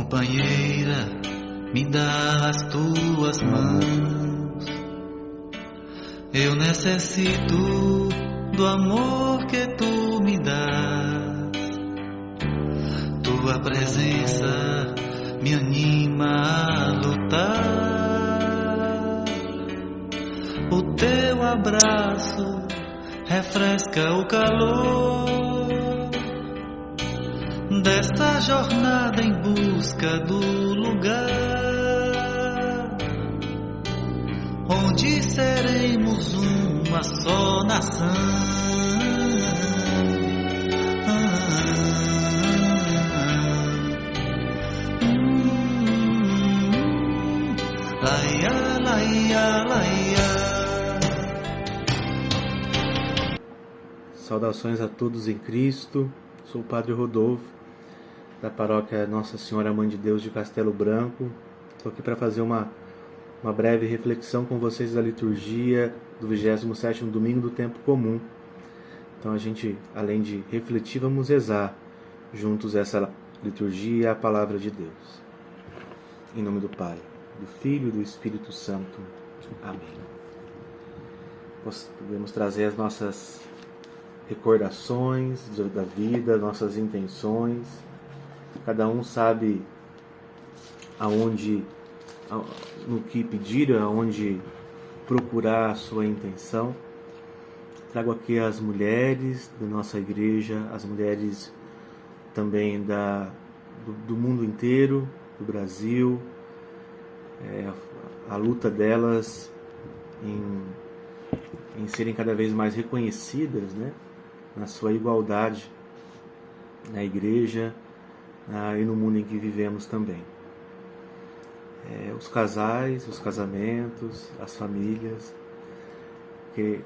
Companheira, me dá as tuas mãos. Eu necessito do amor que tu me dás. Tua presença me anima a lutar. O teu abraço refresca o calor desta jornada em busca do lugar onde seremos uma só nação. Laia, laia, laia. Saudações a todos em Cristo. Sou o Padre Rodolfo, da paróquia Nossa Senhora Mãe de Deus de Castelo Branco. Estou aqui para fazer uma breve reflexão com vocês da liturgia do 27º domingo do tempo comum. Então a gente, além de refletir, vamos rezar juntos essa liturgia e a palavra de Deus. Em nome do Pai, do Filho e do Espírito Santo. Amém. Podemos trazer as nossas recordações da vida, nossas intenções. Cada um sabe aonde, no que pedir, aonde procurar a sua intenção. Trago aqui as mulheres da nossa igreja, as mulheres também do mundo inteiro, do Brasil, a luta delas em serem cada vez mais reconhecidas, né, na sua igualdade na igreja e no mundo em que vivemos também. Os casais, os casamentos, as famílias.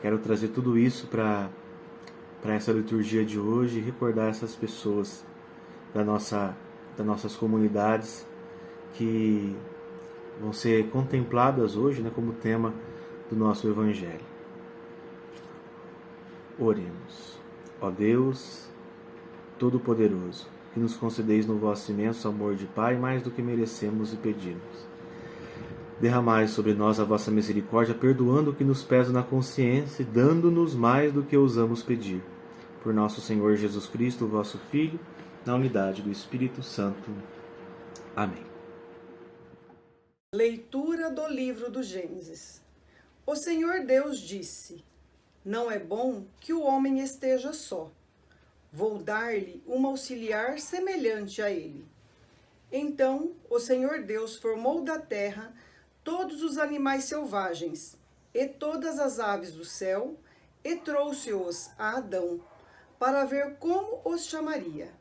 Quero trazer tudo isso para essa liturgia de hoje e recordar essas pessoas das nossas comunidades que vão ser contempladas hoje, né, como tema do nosso Evangelho. Oremos. Ó Deus Todo-Poderoso, que nos concedeis no vosso imenso amor de Pai mais do que merecemos e pedimos. Derramai sobre nós a vossa misericórdia, perdoando o que nos pesa na consciência e dando-nos mais do que ousamos pedir. Por nosso Senhor Jesus Cristo, vosso Filho, na unidade do Espírito Santo. Amém. Leitura do livro do Gênesis. O Senhor Deus disse: não é bom que o homem esteja só. Vou dar-lhe uma auxiliar semelhante a ele. Então o Senhor Deus formou da terra todos os animais selvagens e todas as aves do céu e trouxe-os a Adão, para ver como os chamaria.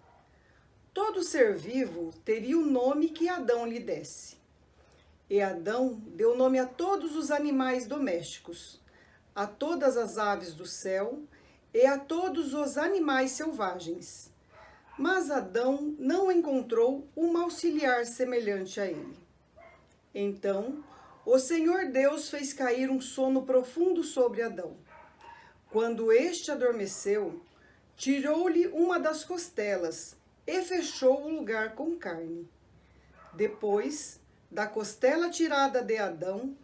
Todo ser vivo teria o nome que Adão lhe desse. E Adão deu nome a todos os animais domésticos, a todas as aves do céu e a todos os animais selvagens. Mas Adão não encontrou uma auxiliar semelhante a ele. Então o Senhor Deus fez cair um sono profundo sobre Adão. Quando este adormeceu, tirou-lhe uma das costelas e fechou o lugar com carne. Depois da costela tirada de Adão,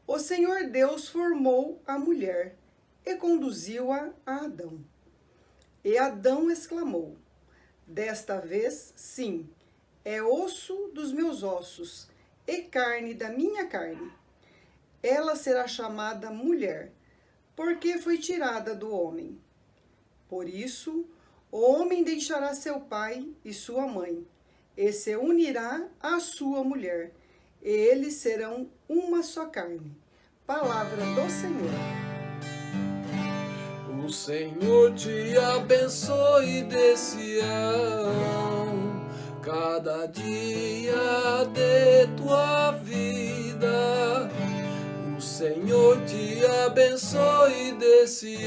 o Senhor Deus formou a mulher e conduziu-a a Adão. E Adão exclamou: desta vez, sim, é osso dos meus ossos e carne da minha carne. Ela será chamada mulher, porque foi tirada do homem. Por isso, o homem deixará seu pai e sua mãe, e se unirá à sua mulher, e eles serão uma só carne. Palavra do Senhor. O Senhor te abençoe de Sião, cada dia de tua vida. O Senhor te abençoe de Sião,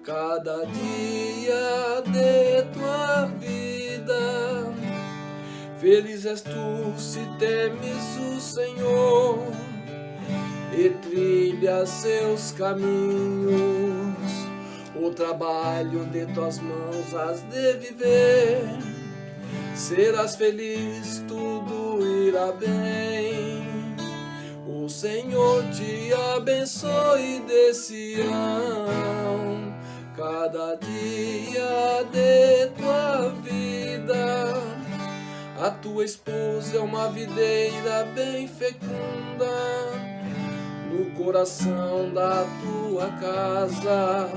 cada dia de tua vida. Feliz és tu se temes o Senhor e trilha seus caminhos. O trabalho de tuas mãos has de viver, serás feliz, tudo irá bem. O Senhor te abençoe dê Sião, cada dia de tua vida. A tua esposa é uma videira bem fecunda no coração da tua casa.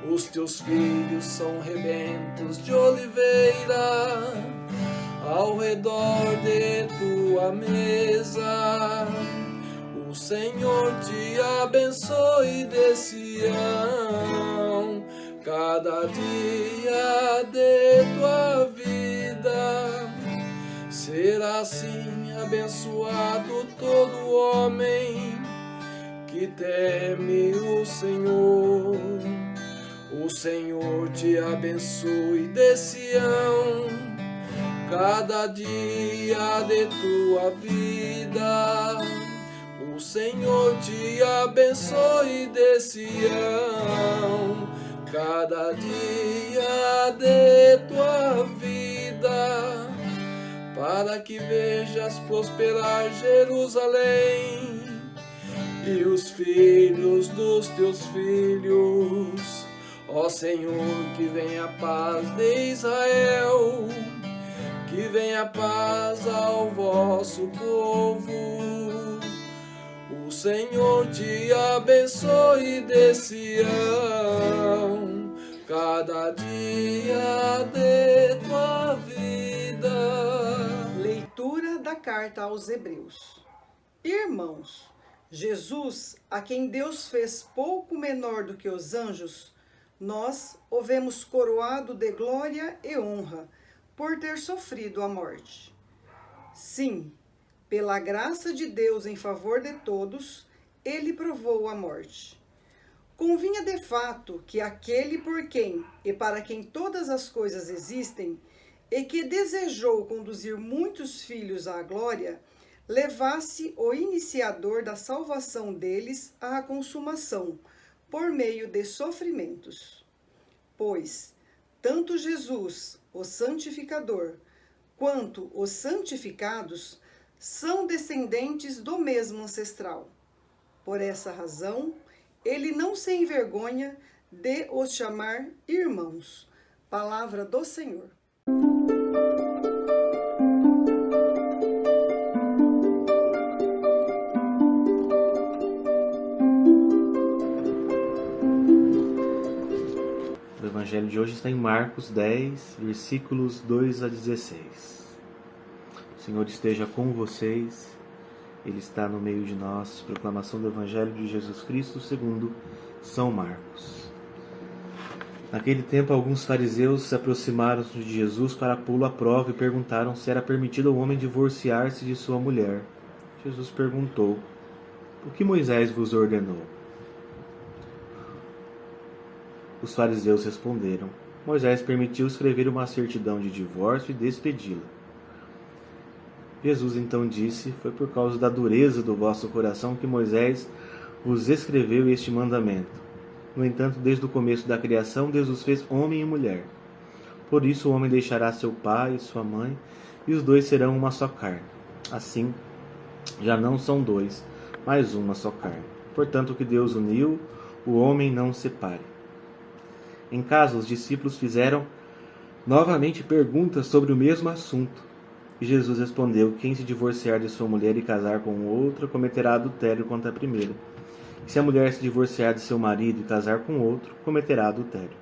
Os teus filhos são rebentos de oliveira ao redor de tua mesa. O Senhor te abençoe dê Sião, cada dia de tua vida. Será assim abençoado todo homem que teme o Senhor. O Senhor te abençoe dê Sião, cada dia de tua vida. O Senhor te abençoe dê Sião, cada dia de tua vida, para que vejas prosperar Jerusalém e os filhos dos teus filhos. Ó Senhor, que venha a paz de Israel, que venha a paz ao vosso povo. O Senhor te abençoe dê Sião, cada dia de tua vida. Leitura da carta aos Hebreus. Irmãos, Jesus, a quem Deus fez pouco menor do que os anjos, nós o vemos coroado de glória e honra por ter sofrido a morte. Sim, pela graça de Deus em favor de todos, ele provou a morte. Convinha de fato que aquele por quem e para quem todas as coisas existem, e que desejou conduzir muitos filhos à glória, levasse o iniciador da salvação deles à consumação, por meio de sofrimentos. Pois, tanto Jesus, o santificador, quanto os santificados, são descendentes do mesmo ancestral. Por essa razão, ele não se envergonha de os chamar irmãos. Palavra do Senhor. O Evangelho de hoje está em Marcos 10, versículos 2 a 16. O Senhor esteja com vocês, Ele está no meio de nós. Proclamação do Evangelho de Jesus Cristo segundo São Marcos. Naquele tempo, alguns fariseus se aproximaram de Jesus para pô-lo à prova e perguntaram se era permitido ao homem divorciar-se de sua mulher. Jesus perguntou: o que Moisés vos ordenou? Os fariseus responderam: Moisés permitiu escrever uma certidão de divórcio e despedi-la. Jesus então disse: foi por causa da dureza do vosso coração que Moisés vos escreveu este mandamento. No entanto, desde o começo da criação, Deus os fez homem e mulher. Por isso o homem deixará seu pai e sua mãe, e os dois serão uma só carne. Assim, já não são dois, mas uma só carne. Portanto, o que Deus uniu, o homem não separe. Em casa, os discípulos fizeram novamente perguntas sobre o mesmo assunto. E Jesus respondeu: quem se divorciar de sua mulher e casar com outra, cometerá adultério contra a primeira. E se a mulher se divorciar de seu marido e casar com outro, cometerá adultério.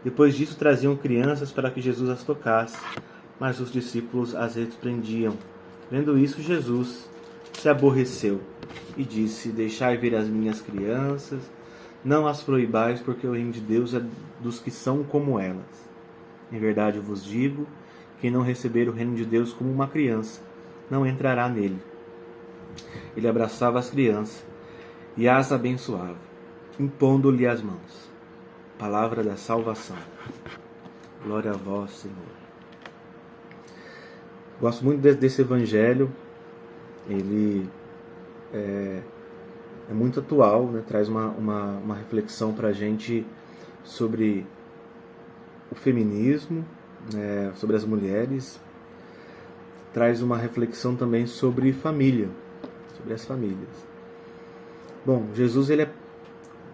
Depois disso, traziam crianças para que Jesus as tocasse, mas os discípulos as repreendiam. Vendo isso, Jesus se aborreceu e disse: deixai vir as minhas crianças, não as proibais, porque o reino de Deus é dos que são como elas. Em verdade vos digo, quem não receber o reino de Deus como uma criança, não entrará nele. Ele abraçava as crianças e as abençoava, impondo-lhe as mãos. Palavra da salvação. Glória a vós, Senhor. Gosto muito desse evangelho. Ele é muito atual, né? Traz uma reflexão para a gente sobre o feminismo, sobre as mulheres, traz uma reflexão também sobre família, sobre as famílias. Bom, Jesus ele é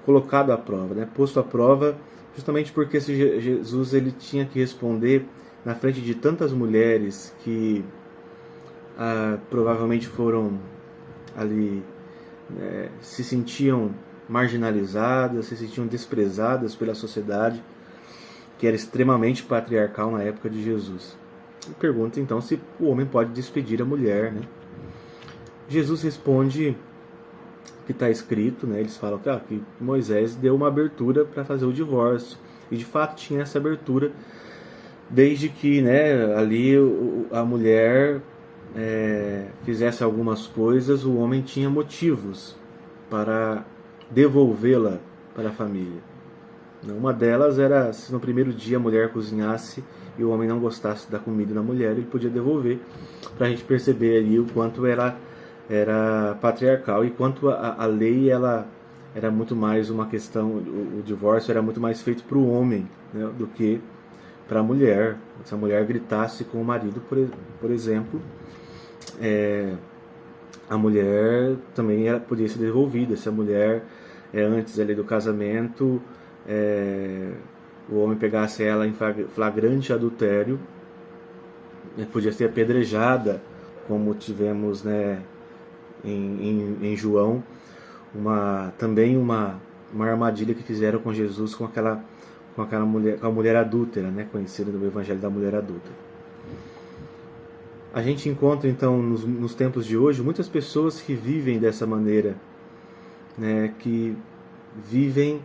colocado à prova, né? Posto à prova, justamente porque Jesus ele tinha que responder na frente de tantas mulheres que provavelmente foram ali, se sentiam marginalizadas, se sentiam desprezadas pela sociedade, que era extremamente patriarcal na época de Jesus. E pergunta então se o homem pode despedir a mulher, né? Jesus responde que está escrito, né? Eles falam que Moisés deu uma abertura para fazer o divórcio, e de fato tinha essa abertura, desde que, né, ali a mulher fizesse algumas coisas, o homem tinha motivos para devolvê-la para a família. Uma delas era se no primeiro dia a mulher cozinhasse e o homem não gostasse da comida da mulher, ele podia devolver, para a gente perceber ali o quanto era patriarcal e quanto a lei ela era muito mais uma questão, o divórcio era muito mais feito para o homem, né, do que para a mulher. Se a mulher gritasse com o marido, por exemplo, a mulher também podia ser devolvida. Se a mulher, antes ali do casamento, o homem pegasse ela em flagrante adultério, podia ser apedrejada, como tivemos, né, em João, também uma armadilha que fizeram com Jesus com aquela mulher, com a mulher adúltera, né, conhecida no Evangelho da mulher adúltera. A gente encontra então nos tempos de hoje muitas pessoas que vivem dessa maneira, né, que vivem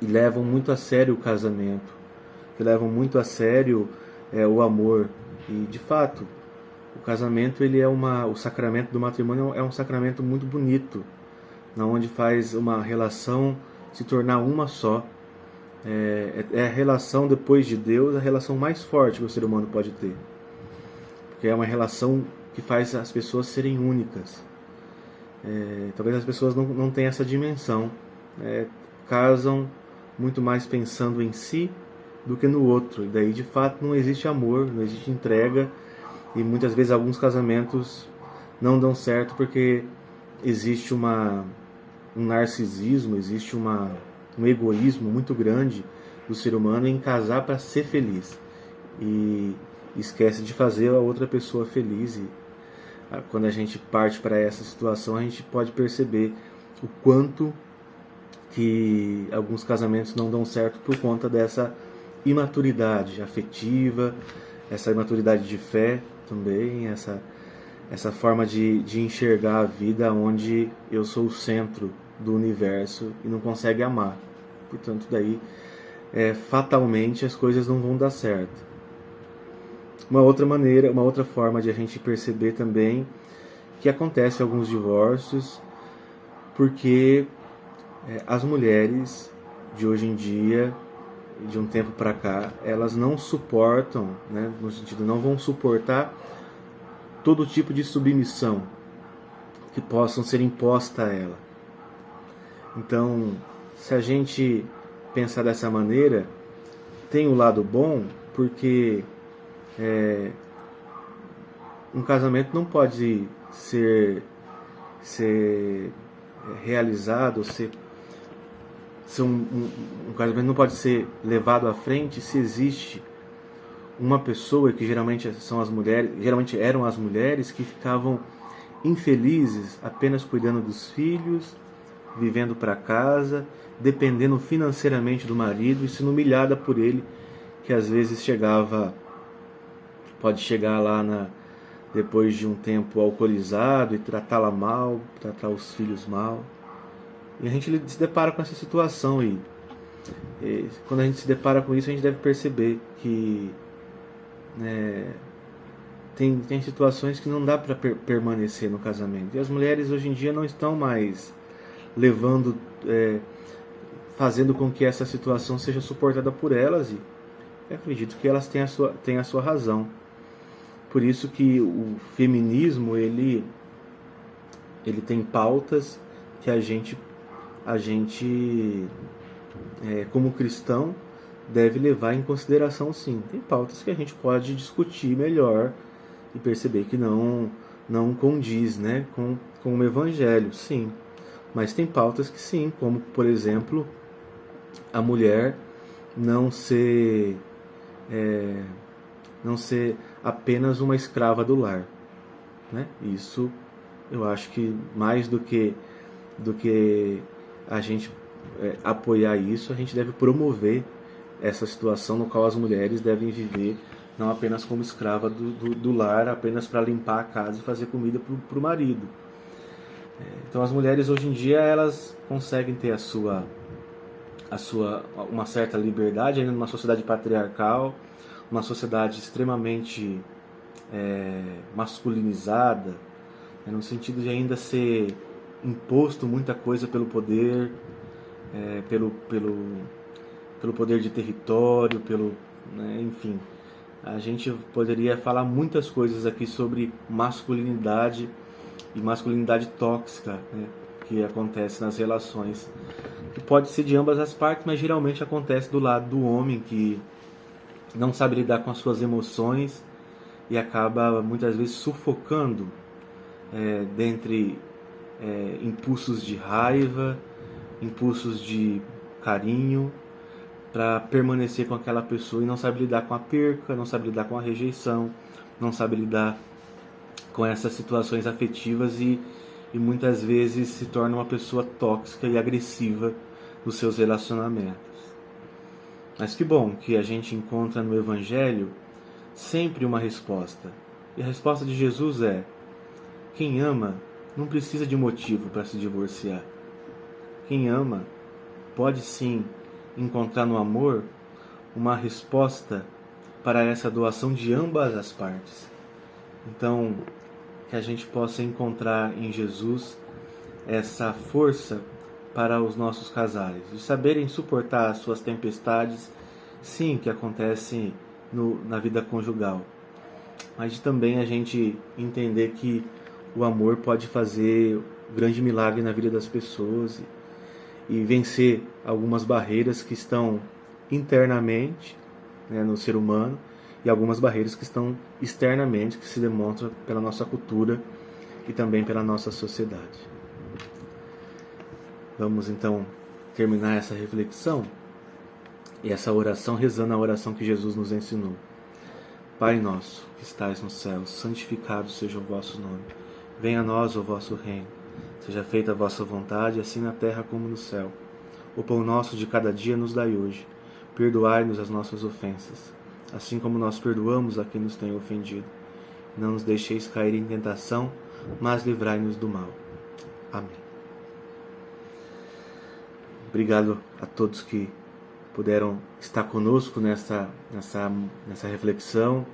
e levam muito a sério o casamento, que levam muito a sério o amor. E de fato, o casamento, o sacramento do matrimônio é um sacramento muito bonito, onde faz uma relação se tornar uma só. É a relação depois de Deus, a relação mais forte que o ser humano pode ter, porque é uma relação que faz as pessoas serem únicas. Talvez as pessoas não tenham essa dimensão, casam muito mais pensando em si do que no outro, e daí de fato não existe amor, não existe entrega, e muitas vezes alguns casamentos não dão certo porque existe um narcisismo, existe um egoísmo muito grande do ser humano em casar para ser feliz, e esquece de fazer a outra pessoa feliz. E quando a gente parte para essa situação, a gente pode perceber o quanto que alguns casamentos não dão certo por conta dessa imaturidade afetiva, essa imaturidade de fé também, essa forma de enxergar a vida onde eu sou o centro do universo e não consegue amar. Portanto, daí fatalmente as coisas não vão dar certo. Uma outra forma de a gente perceber também que acontece alguns divórcios porque as mulheres de hoje em dia, de um tempo para cá, elas não suportam, né, no sentido, não vão suportar todo tipo de submissão que possam ser imposta a ela. Então, se a gente pensar dessa maneira, tem o lado bom, porque um casamento não pode ser realizado, um casamento não pode ser levado à frente se existe uma pessoa, que geralmente eram as mulheres, que ficavam infelizes apenas cuidando dos filhos, vivendo para casa, dependendo financeiramente do marido e sendo humilhada por ele, que às vezes pode chegar lá depois de um tempo alcoolizado e tratá-la mal, tratar os filhos mal. E a gente se depara com essa situação, e quando a gente se depara com isso, a gente deve perceber que tem situações que não dá para permanecer no casamento. E as mulheres hoje em dia não estão mais fazendo com que essa situação seja suportada por elas, e eu acredito que elas têm a sua razão. Por isso que o feminismo ele tem pautas que a gente como cristão deve levar em consideração, sim. Tem pautas que a gente pode discutir melhor e perceber que não condiz, né, com o Evangelho, sim. Mas tem pautas que sim, como, por exemplo, a mulher não ser apenas uma escrava do lar, né? Isso eu acho que mais do que a gente apoiar isso, a gente deve promover essa situação no qual as mulheres devem viver não apenas como escrava do lar, apenas para limpar a casa e fazer comida para o marido. Então as mulheres hoje em dia elas conseguem ter uma certa liberdade ainda numa sociedade patriarcal, uma sociedade extremamente masculinizada, no sentido de ainda ser imposto muita coisa pelo poder, pelo poder de território, enfim. A gente poderia falar muitas coisas aqui sobre masculinidade e masculinidade tóxica, né, que acontece nas relações, que pode ser de ambas as partes, mas geralmente acontece do lado do homem, que não sabe lidar com as suas emoções e acaba muitas vezes sufocando dentre impulsos de raiva, impulsos de carinho, para permanecer com aquela pessoa e não sabe lidar com a perca, não sabe lidar com a rejeição, não sabe lidar com essas situações afetivas e muitas vezes se torna uma pessoa tóxica e agressiva nos seus relacionamentos. Mas que bom que a gente encontra no Evangelho sempre uma resposta. E a resposta de Jesus é: quem ama não precisa de motivo para se divorciar. Quem ama pode sim encontrar no amor uma resposta para essa doação de ambas as partes. Então, que a gente possa encontrar em Jesus essa força para os nossos casais, de saberem suportar as suas tempestades, sim, que acontecem na vida conjugal, mas de também a gente entender que o amor pode fazer um grande milagre na vida das pessoas e vencer algumas barreiras que estão internamente, né, no ser humano, e algumas barreiras que estão externamente, que se demonstram pela nossa cultura e também pela nossa sociedade. Vamos então terminar essa reflexão e essa oração rezando a oração que Jesus nos ensinou. Pai nosso, que estais no céu, santificado seja o vosso nome. Venha a nós o vosso reino. Seja feita a vossa vontade, assim na terra como no céu. O pão nosso de cada dia nos dai hoje. Perdoai-nos as nossas ofensas, assim como nós perdoamos a quem nos tem ofendido. Não nos deixeis cair em tentação, mas livrai-nos do mal. Amém. Obrigado a todos que puderam estar conosco nessa reflexão.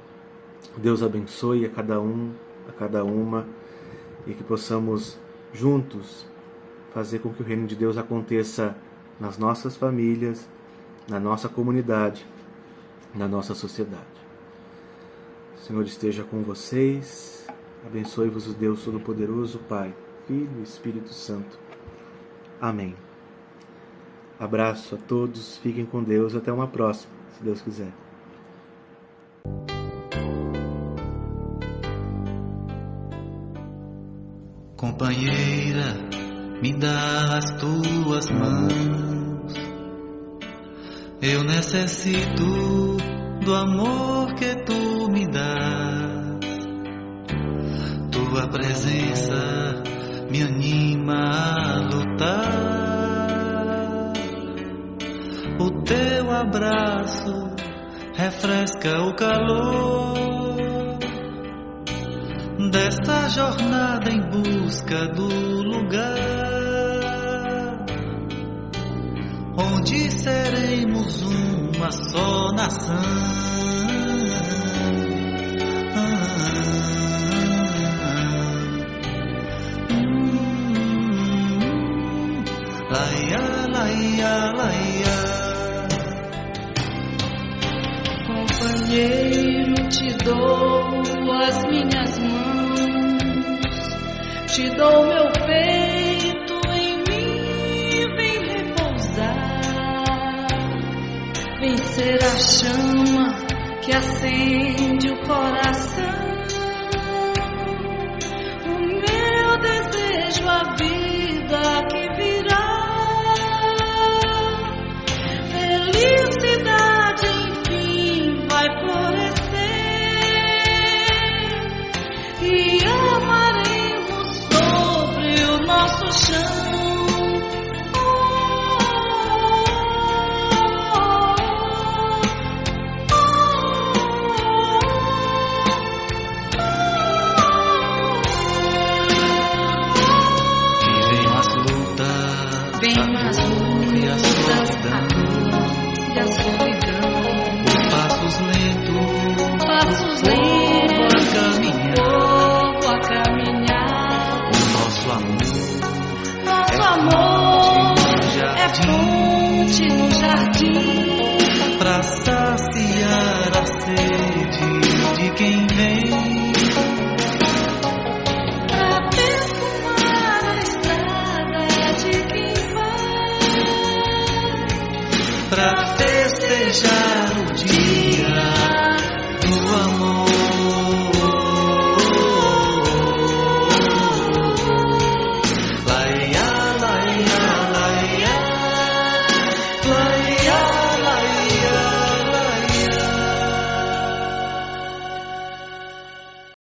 Deus abençoe a cada um, a cada uma, e que possamos juntos fazer com que o reino de Deus aconteça nas nossas famílias, na nossa comunidade, na nossa sociedade. O Senhor esteja com vocês. Abençoe-vos o Deus Todo-Poderoso, Pai, Filho e Espírito Santo. Amém. Abraço a todos, fiquem com Deus, até uma próxima, se Deus quiser. Companheira, me dá as tuas mãos. Eu necessito do amor que tu me dás. Tua presença me anima a lutar. O teu abraço refresca o calor desta jornada em busca do lugar onde seremos uma só nação. Laia, laia, laia. Companheiro, te dou as minhas mãos, te dou meu peito, em mim vem repousar, vem ser ser a chama que acende o coração. O meu desejo, a vida que virá. Felicidade, enfim, vai florescer e amaremos sobre o nosso chão. No jardim, pra saciar a sede de quem vem, pra perfumar a estrada de quem vai, pra festejar o dia